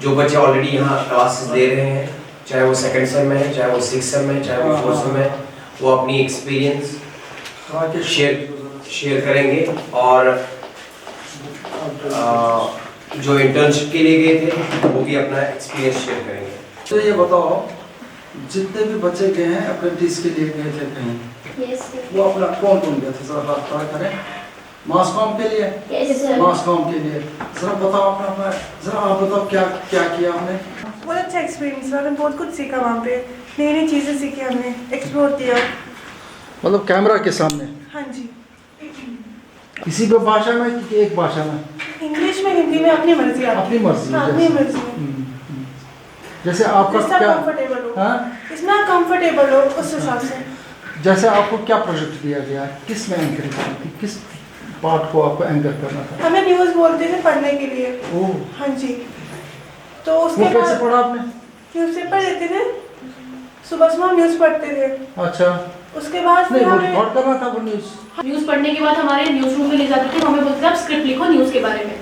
जो बच्चे ऑलरेडी यहाँ क्लासेस दे रहे हैं, चाहे वो सेकंड सेम में है, चाहे वो 6th सेम में है, चाहे वो 4th सेम में है, वो अपनी एक्सपीरियंस शेयर करेंगे। और जो इंटर्नशिप के लिए गए थे वो भी अपना एक्सपीरियंस शेयर करेंगे। तो ये बताओ, जितने भी बच्चे गए हैं अप्रेंटिस के लिए गए थे कहीं, वो अपना कौन कौन गए थे, जरा हाथ खड़ा करें। मास कॉम के लिए? मास कॉम के लिए जरा बताओ अपना, जरा आप बताओ क्या क्या किया हमने। बहुत अच्छा एक्सपीरियंस रहा, हमने बहुत कुछ सीखा वहाँ पे, नई नई चीज़ें सीखी, हमने एक्सप्लोर किया। मतलब कैमरा के सामने? हाँ जी। किसी भी भाषा में कि एक भाषा में? इंग्लिश में, हिंदी में, अपनी मर्जी। अपनी मर्जी? हाँ, अपनी मर्जी। जैसे आपका क्या कंफर्टेबल हो, हाँ? इसमें आप कंफर्टेबल हो उस हिसाब से। जैसे आपको क्या प्रोजेक्ट दिया गया, किस में एंकर करनी थी, किस पार्ट को आपको एंकर करना था? हमें न्यूज़ बोलते थे पढ़ने के लिए। ओह हाँ जी। तो उसके वो कैसे बाद पढ़ा आपने? न्यूज़पेपर देते थे, सुबह सुबह न्यूज़ पढ़ते थे। अच्छा, उसके बाद नहीं फिर वो हमें रिकॉर्ड करना था वो न्यूज़ पढ़ने के बाद हमारे न्यूज़ रूम में ले जाते थे, हमें बोलते थे आप स्क्रिप्ट लिखो न्यूज़ के बारे में।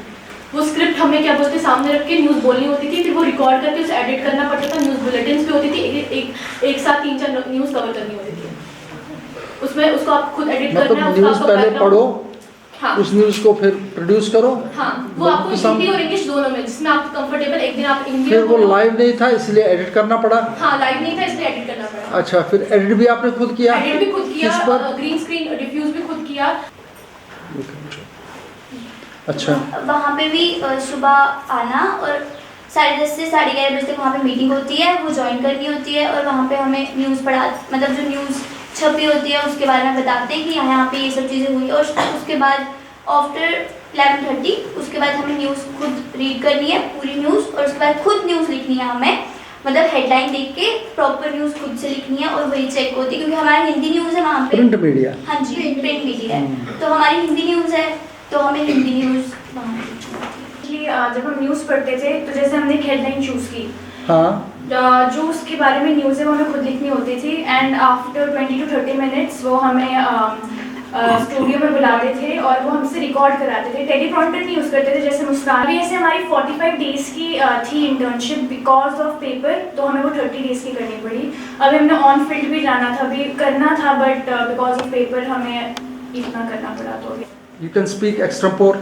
वो स्क्रिप्ट हमें क्या बोलते सामने रख के न्यूज़ बोलनी होती थी, फिर वो रिकॉर्ड करके उसे एडिट करना पड़ता था। न्यूज़ बुलेटिन्स पे होती थी, एक साथ 3-4 न्यूज़ कवर करनी होती थी। उसमें उसको आप खुद एडिट करना है। न्यूज़ पहले पढ़ो, हाँ, उस न्यूज़ को फिर प्रोड्यूस करो। हाँ, वो आपको हिंदी और इंग्लिश दोनों में, जिसमें आप कंफर्टेबल। एक दिन आप हिंदी, फिर वो लाइव नहीं था इसलिए एडिट करना पड़ा? हाँ, लाइव नहीं था इसलिए एडिट करना पड़ा। अच्छा, फिर एडिट भी आपने खुद किया? एडिट भी खुद किया, किस पर? ग्रीन स्क्रीन डिफ्यूज भी खुद किया। अच्छा, वहाँ पे भी सुबह आना और 10:30 से 11:30 बजे तक वहाँ पे मीटिंग होती है, वो ज्वाइन करनी होती है। और वहाँ पे हमें न्यूज़ पढ़ा, मतलब जो न्यूज़ छपी होती है उसके बारे में बताते हैं कि यहाँ पे ये सब चीज़ें हुई। और उसके बाद आफ्टर 11:30 उसके बाद हमें न्यूज़ खुद रीड करनी है, पूरी न्यूज़। और उसके बाद खुद न्यूज़ लिखनी है हमें, मतलब हेडलाइन देख के प्रॉपर न्यूज़ खुद से लिखनी है। और वही चेक होती है क्योंकि हमारी हिंदी न्यूज़ है वहाँ पे। Print media? हाँ जी, प्रिंट मीडिया है, तो हमारी हिंदी न्यूज़ है, तो हमें हिंदी न्यूज़ वहाँ जब हम न्यूज़ पढ़ते थे तो जैसे हमने एक हेडलाइन चूज़ की, हाँ, जो उसके बारे में न्यूज़ है वो हमें खुद लिखनी होती थी। एंड आफ्टर 20 to 30 मिनट्स वो हमें स्टूडियो में बुलाते थे और वो हमसे रिकॉर्ड कराते थे। टेलीप्रॉम्प्टर नहीं यूज़ करते थे जैसे मुस्कान। अभी ऐसे हमारी 45 डेज़ की थी इंटर्नशिप बिकॉज ऑफ पेपर, तो हमें वो 30 डेज़ की करनी पड़ी। अभी हमने ऑन फील्ड भी जाना था, अभी करना था, बट बिकॉज ऑफ पेपर हमें इतना करना पड़ा। तो you can speak extempore,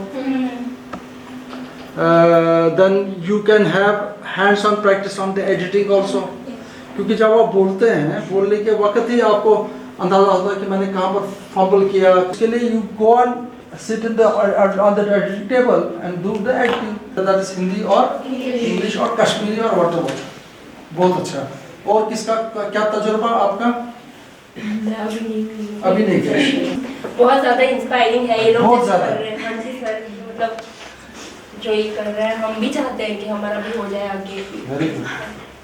then you can have hands-on practice on the editing also, क्योंकि जब आप बोलते हैं, बोलने के वक्त ही आपको अंदाजा होता है कि मैंने कहाँ पर फंबल किया। उसके लिए you go and sit in the on the editing table and do the editing, that is Hindi और इंग्लिश और कश्मीरी और whatever। बहुत अच्छा। और किसका क्या तजुर्बा आपका? अभी नहीं किया। बहुत ज़्यादा इंस्पायरिंग है ये लोग, बहुत ज़्यादा। कर रहे हैं। हाँ जी सर, मतलब जो ये कर रहे हैं हम भी चाहते हैं कि हमारा भी हो जाए आगे। Very good.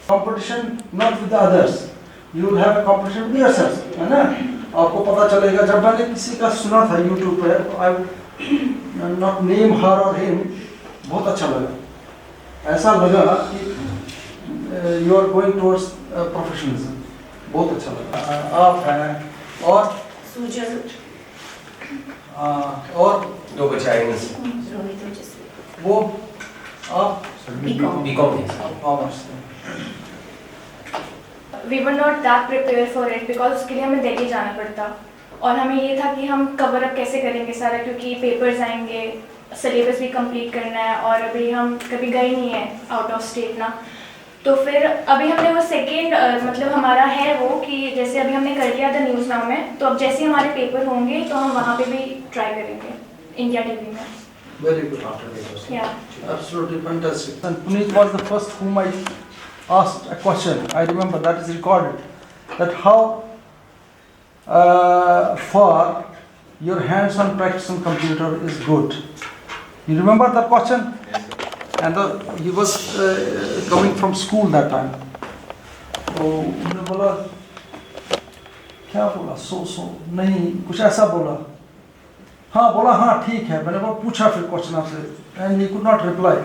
Competition not with the others. You will have a competition with yourself, है ना? आपको पता चलेगा। जब मैंने किसी का सुना था YouTube पे, I not name her or him, बहुत अच्छा लगा। ऐसा लगा कि you are going towards professionalism, बहुत अच्छा लगा। आप हैं और सुजल और 2 बच्चे आएंगे से वो आप बीकॉम थे। Commerce. We were not that prepare for it because उसके लिए हमें दिल्ली जाना पड़ता और हमें ये था कि हम कवर अप कैसे करेंगे सारा, क्योंकि पेपर्स आएंगे, सिलेबस भी कंप्लीट करना है और अभी हम कभी गए नहीं हैं आउट ऑफ स्टेट ना। तो फिर अभी हमने वो सेकेंड मतलब हमारा है वो कि जैसे अभी हमने कर लिया था न्यूज़ नाउ में, तो अब जैसे हमारे पेपर होंगे तो हम वहाँ पे भी ट्राई करेंगे इंडिया टीवी में। Very good. Yeah. Absolutely fantastic. And Puneet was the first whom I asked a question. I remember that is recorded. That how far your hands-on practice on computer is good. You remember that question? Yes, sir. And he was coming from school that time. तो उन्होंने बोला क्या बोला सो नहीं कुछ ऐसा बोला, हाँ बोला हाँ ठीक है। मैंने वो पूछा फिर क्वेश्चन आपसे and he could not reply.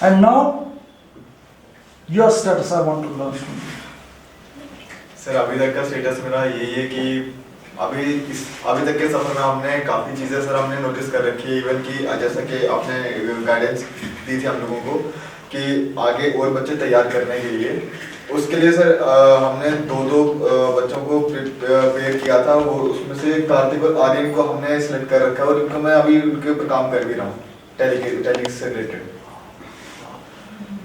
And now your status I want to learn from you. Sir अभी तक का स्टेटस मेरा यही है कि अभी तक के सफर में हमने काफ़ी चीज़ें सर हमने नोटिस कर रखी है। इवन कि जैसा कि आपने गाइडेंस दी थी हम लोगों को कि आगे और बच्चे तैयार करने के लिए। उसके लिए सर हमने दो बच्चों को प्रिपेयर किया था, वो उसमें से कार्तिक और आर्यन को हमने सिलेक्ट कर रखा है और इनको मैं अभी उनके ऊपर काम कर भी रहा हूँ टैली से रिलेटेड।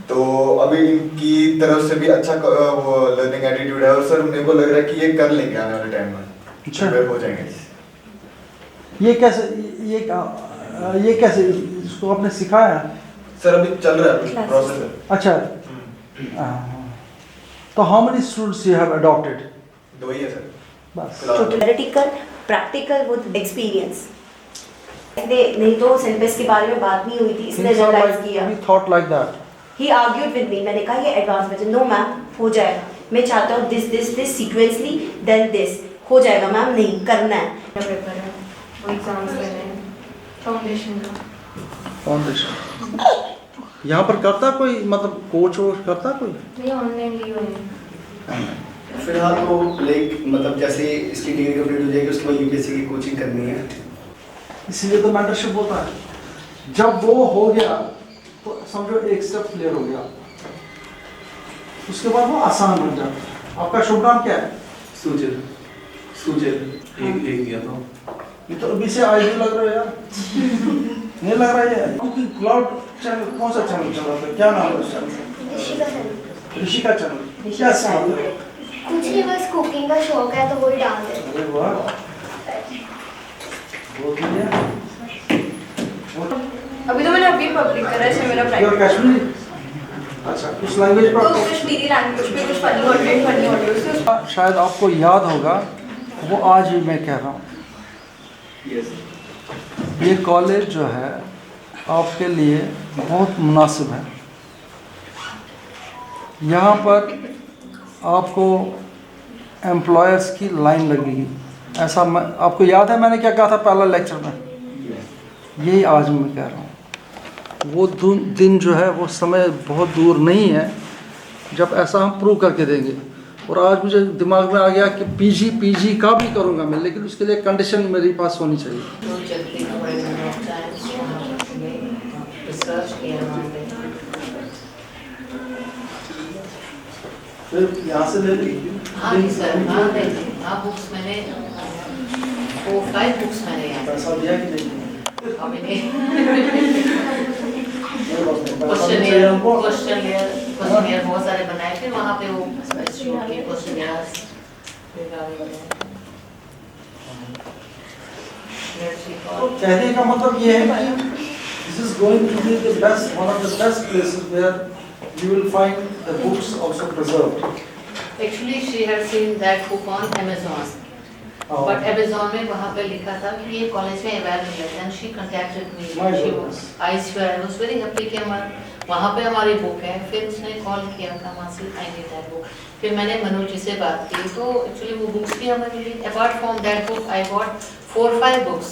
तो अभी इनकी तरफ से भी अच्छा वो लर्निंग एटीट्यूड है और सर मेरे को लग रहा है कि ये कर लेंगे आने वाले टाइम में, प्रिपेयर हो जाएंगे। ये कैसे इसको आपने सिखाया? सर अभी चल रहा है प्रोसेस। अच्छा, तो how many students you have adopted? 2 ही है सर बस। फिलहाल। Theoretical practical with experience. नहीं तो सिलेबस के बारे में बात नहीं हुई थी, इसने रियलाइज किया। We thought like that. He argued with me, मैंने कहा ये एडवांस में नो मैम हो जाएगा, मैं चाहता हूँ दिस सीक्वेंसली देन दिस हो जाएगा मैम, नहीं करना है। पेपर है वो एग्जाम्स लेने हैं फाउंडेशन का। फाउंडेशन यहाँ पर करता कोई, मतलब कोच वोच करता कोई? नहीं ऑनलाइन ली हुई है फिलहाल तो लाइक मतलब जैसे इसकी डिग्री कंप्लीट हो जाएगी उसके बाद यूपीएससी की कोचिंग करनी है, इसीलिए तो मेंटरशिप होता है। जब वो हो गया तो समझो एक स्टेप क्लियर हो गया, उसके बाद वो आसान बन जाता है। आपका शुभ नाम क्या है? सूजल एक दिया था। ये तो अभी से आईडी लग रहा है यार। नहीं लग रहा है यार। कुकिंग क्लाउड चैनल कौन सा चैनल चल रहा था, क्या नाम है उस चैनल का? ऋषिका चैनल। क्या सीन है? कुछ नहीं, बस कुकिंग का शौक है तो वही डाल दे। अरे वाह, बहुत बढ़िया। अभी तो मैंने अभी पब्लिक करा है, मेरा You're प्राइवेट। कश्मीरी? अच्छा, कुछ लैंग्वेज तो पर कश्मीरी लैंग्वेज पे कुछ फनी ऑडियो शायद आपको याद होगा, वो आज भी मैं कह रहा हूँ, ये कॉलेज जो है आपके लिए बहुत मुनासिब है। यहाँ पर आपको एम्प्लॉयर्स की लाइन लगेगी। ऐसा आपको याद है मैंने क्या कहा था पहला लेक्चर में? यही आज मैं कह रहा हूँ। वो दिन जो है, वो समय बहुत दूर नहीं है जब ऐसा हम प्रूव करके देंगे। और आज मुझे दिमाग में आ गया कि पीजी का भी करूँगा मैं, लेकिन उसके लिए कंडीशन मेरे पास होनी चाहिए। फिर यहाँ से ले लीजिए। हाँ जी सर, हाँ ले लीजिए। हाँ बुक्स मैंने 5 बुक्स मैंने यहाँ पैसा दिया कि नहीं? अभी नहीं। क्वेश्चन क्वेश्चनियर बहुत सारे बनाए थे वहाँ पे, वो क्वेश्चनियर कहने का मतलब ये है कि this is going to be the best, one of the best places where you will find the books also preserved. Actually she had seen that book on Amazon. But Amazon में वहाँ पे लिखा था कि ये कॉलेज में available है। Then she contacted me. I was very happy कि वहाँ पे हमारी बुक है। फिर उसने कॉल किया था वहाँ से, I need that book. फिर मैंने मनोज जी से बात की तो एक्चुअली वो बुक्स भी हमें मिली। Apart from that book, I got 4-5 books